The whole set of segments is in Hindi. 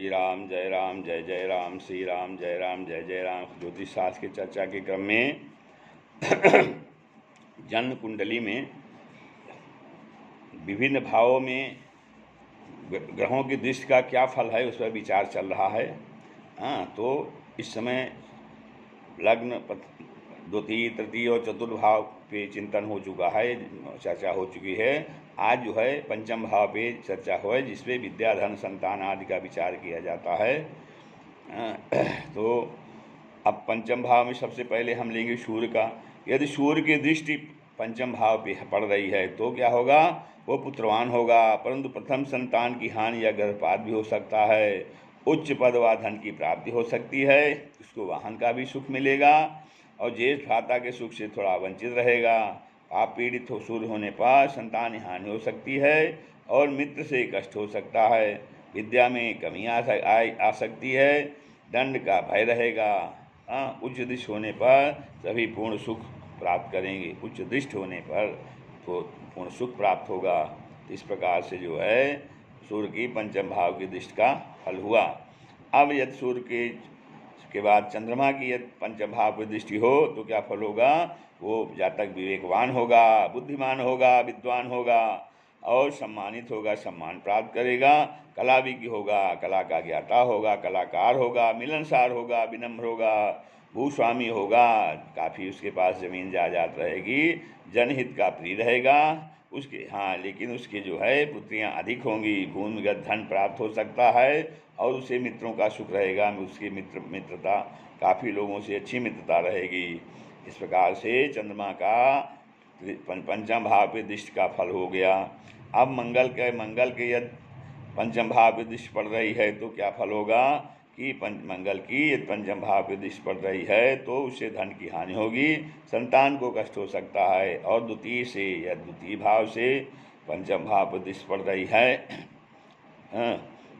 राम जय जय राम, श्री राम जय जय राम। ज्योतिष शास्त्र की चर्चा के क्रम में जन्म कुंडली में विभिन्न भावों में ग्रहों की दृष्टि का क्या फल है उस पर विचार चल रहा है। तो इस समय लग्न द्वितीय तृतीय और चतुर्थ भाव पे चिंतन हो चुका है, चर्चा हो चुकी है। आज जो है पंचम भाव पे चर्चा हो है, जिसपे विद्या धन संतान आदि का विचार किया जाता है। तो अब पंचम भाव में सबसे पहले हम लेंगे सूर्य का। यदि सूर्य की दृष्टि पंचम भाव पे पड़ रही है तो क्या होगा, वो पुत्रवान होगा, परंतु प्रथम संतान की हानि या गर्भपात भी हो सकता है। उच्च पद व धन की प्राप्ति हो सकती है, उसको वाहन का भी सुख मिलेगा और ज्येष्ठ भ्राता के सुख से थोड़ा वंचित रहेगा। आप पीड़ित हो सूर्य होने पर संतान हानि हो सकती है और मित्र से कष्ट हो सकता है। विद्या में कमी आ सकती है, दंड का भय रहेगा। उच्च दृष्टि होने पर सभी पूर्ण सुख प्राप्त करेंगे, उच्च दृष्टि होने पर तो पूर्ण सुख प्राप्त होगा। इस प्रकार से जो है सूर्य की पंचम भाव की दृष्टि का फल हुआ। अब यदि सूर्य के बाद चंद्रमा की यदि पंचम भाव की दृष्टि हो तो क्या फल होगा, वो जातक विवेकवान होगा, बुद्धिमान होगा, विद्वान होगा और सम्मानित होगा, सम्मान प्राप्त करेगा। कला विज्ञ होगा, कला का ज्ञाता होगा, कलाकार होगा, मिलनसार होगा, विनम्र होगा, भूस्वामी होगा, काफ़ी उसके पास ज़मीन जायदाद रहेगी, जनहित का प्रिय रहेगा उसके। लेकिन उसके जो है पुत्रियां अधिक होंगी, भूमिगत धन प्राप्त हो सकता है और उसे मित्रों का सुख रहेगा, उसकी मित्रता काफ़ी लोगों से अच्छी मित्रता रहेगी। इस प्रकार से चंद्रमा का पंचम भाव पे दृष्टि का फल हो गया। अब मंगल के यदि पंचम भाव पे दृष्टि पड़ रही है तो क्या फल होगा कि मंगल की यदि पंचम भाव पे दृष्टि पड़ रही है तो उससे धन की हानि होगी, संतान को कष्ट हो सकता है। और द्वितीय भाव से पंचम भाव पर दृष्टि पड़ रही है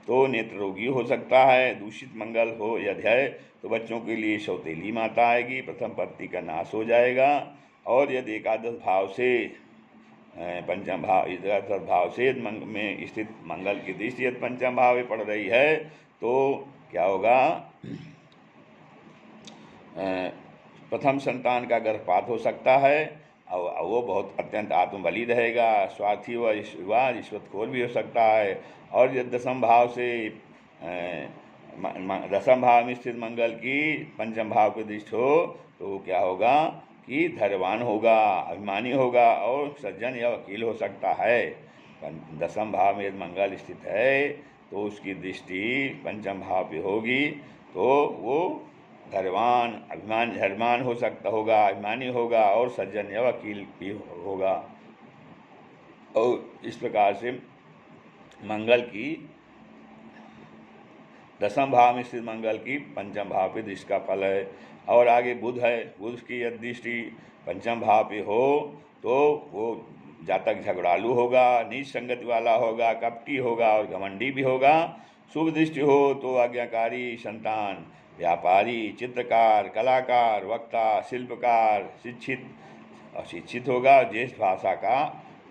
तो नेत्र रोगी हो सकता है। दूषित मंगल हो यदि है तो बच्चों के लिए सौतेली माता आएगी, प्रथम पत्नी का नाश हो जाएगा। और यदि एकादश भाव से पंचम भाव से में स्थित मंगल की दृष्टि यदि पंचम भाव में पड़ रही है तो क्या होगा, प्रथम संतान का गर्भपात हो सकता है और वो बहुत अत्यंत आत्मबली रहेगा, स्वार्थी व रिश्वतखोर भी हो सकता है। और यदि दसम भाव में स्थित मंगल की पंचम भाव की दृष्टि हो तो क्या होगा कि धैर्यवान होगा, अभिमानी होगा और सज्जन या वकील हो सकता है। दसम भाव में यदि मंगल स्थित है तो उसकी दृष्टि पंचम भाव पे होगी तो वो धैर्यवान हो सकता होगा, अभिमानी होगा और सज्जन या वकील भी होगा। और इस प्रकार से मंगल की दसम भाव में स्थित मंगल की पंचम भाव पे दृष्टि का फल है। और आगे बुध है, बुध की यदि दृष्टि पंचम भाव पे हो तो वो जातक झगड़ालू होगा, नीच संगति वाला होगा, कपटी होगा और घमंडी भी होगा। शुभ दृष्टि हो तो आज्ञाकारी संतान, व्यापारी, चित्रकार, कलाकार, वक्ता, शिल्पकार, शिक्षित होगा। ज्येष्ठ भाषा का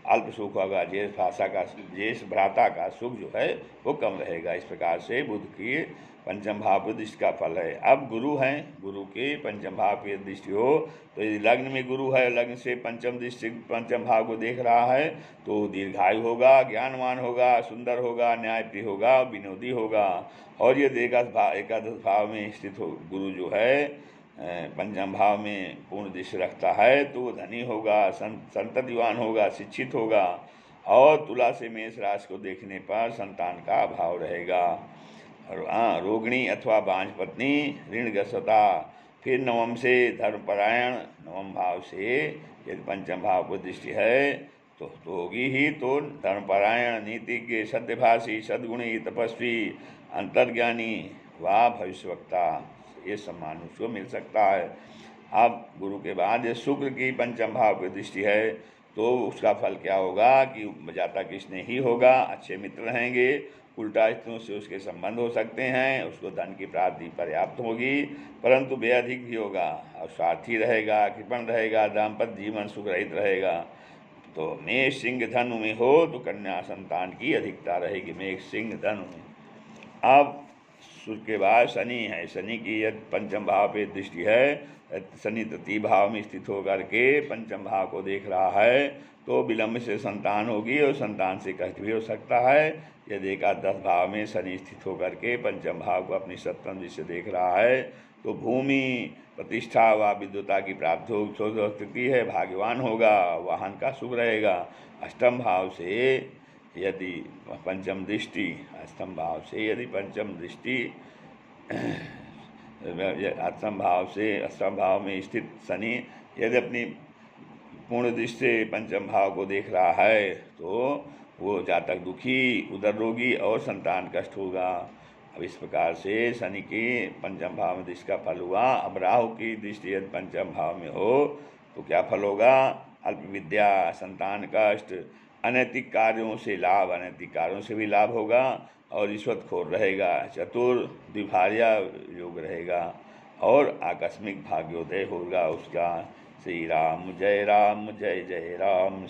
अल्प सुख होगा, ज्येष्ठ भ्राता का सुख जो है वो कम रहेगा। इस प्रकार से बुध की पंचम भाव पर दृष्टि का फल है। अब गुरु हैं, गुरु के पंचम भाव पर दृष्टि हो तो यदि लग्न में गुरु है, लग्न से पंचम भाव को देख रहा है तो दीर्घायु होगा, ज्ञानवान होगा, सुंदर होगा, न्यायप्रिय होगा, विनोदी होगा। और यदि एकादश भाव में स्थित हो गुरु जो है पंचम भाव में पूर्ण दृष्टि रखता है तो वो धनी होगा, संततिवान होगा, शिक्षित होगा। और तुला से मेष राशि को देखने पर संतान का अभाव रहेगा। रोगिणी अथवा बांझ पत्नी, ऋणग्रस्तता। फिर नवम से धर्मपरायण, नवम भाव से यदि पंचम भाव को दृष्टि है तो होगी ही। तो धर्मपरायण, नीतिज्ञ, सत्यभाषी, सद्गुणी, तपस्वी, अंतर्ज्ञानी व भविष्यवक्ता, ये सम्मान उसको मिल सकता है। अब गुरु के बाद ये शुक्र की पंचम भाव की दृष्टि है तो उसका फल क्या होगा कि जातक स्नेही होगा, अच्छे मित्र रहेंगे, उल्टा स्त्रियों से उसके संबंध हो सकते हैं, उसको धन की प्राप्ति पर्याप्त होगी परंतु व्यय अधिक भी होगा और स्वार्थी रहेगा, कृपण रहेगा, दाम्पत्य जीवन सुख रहित रहेगा। तो मेष सिंह धनु में हो तो कन्या संतान की अधिकता रहेगी, मेष सिंह धनु में। अब सूर्य के बाद शनि है। शनि की यदि पंचम भाव पे दृष्टि है, शनि तृतीय भाव में स्थित होकर के पंचम भाव को देख रहा है, तो विलंब से संतान होगी और संतान से कष्ट भी हो सकता है। यदि एकादश भाव में शनि स्थित होकर के पंचम भाव को अपनी सप्तम दृष्टि से देख रहा है, तो भूमि प्रतिष्ठा व विद्युता की प्राप्ति हो स्थिति है, भाग्यवान होगा, वाहन का शुभ रहेगा। अष्टम भाव से यदि पंचम दृष्टि, अष्टम भाव से यदि पंचम दृष्टि अष्टम भाव में स्थित शनि यदि अपनी पूर्ण दृष्टि से पंचम भाव को देख रहा है, तो वो जातक दुखी, उदर रोगी और संतान कष्ट होगा। अब इस प्रकार से शनि के पंचम भाव में दृष्टि का फल हुआ। अब राहु की दृष्टि यदि पंचम भाव में हो तो क्या फल होगा? अल्प विद्या, संतान कष्ट, अनैतिक कार्यों से लाभ, अनैतिक कार्यों से भी लाभ होगा और रिश्वतखोर रहेगा। चतुर, द्विभार्या योग रहेगा और आकस्मिक भाग्योदय होगा उसका। श्री राम जय जय राम।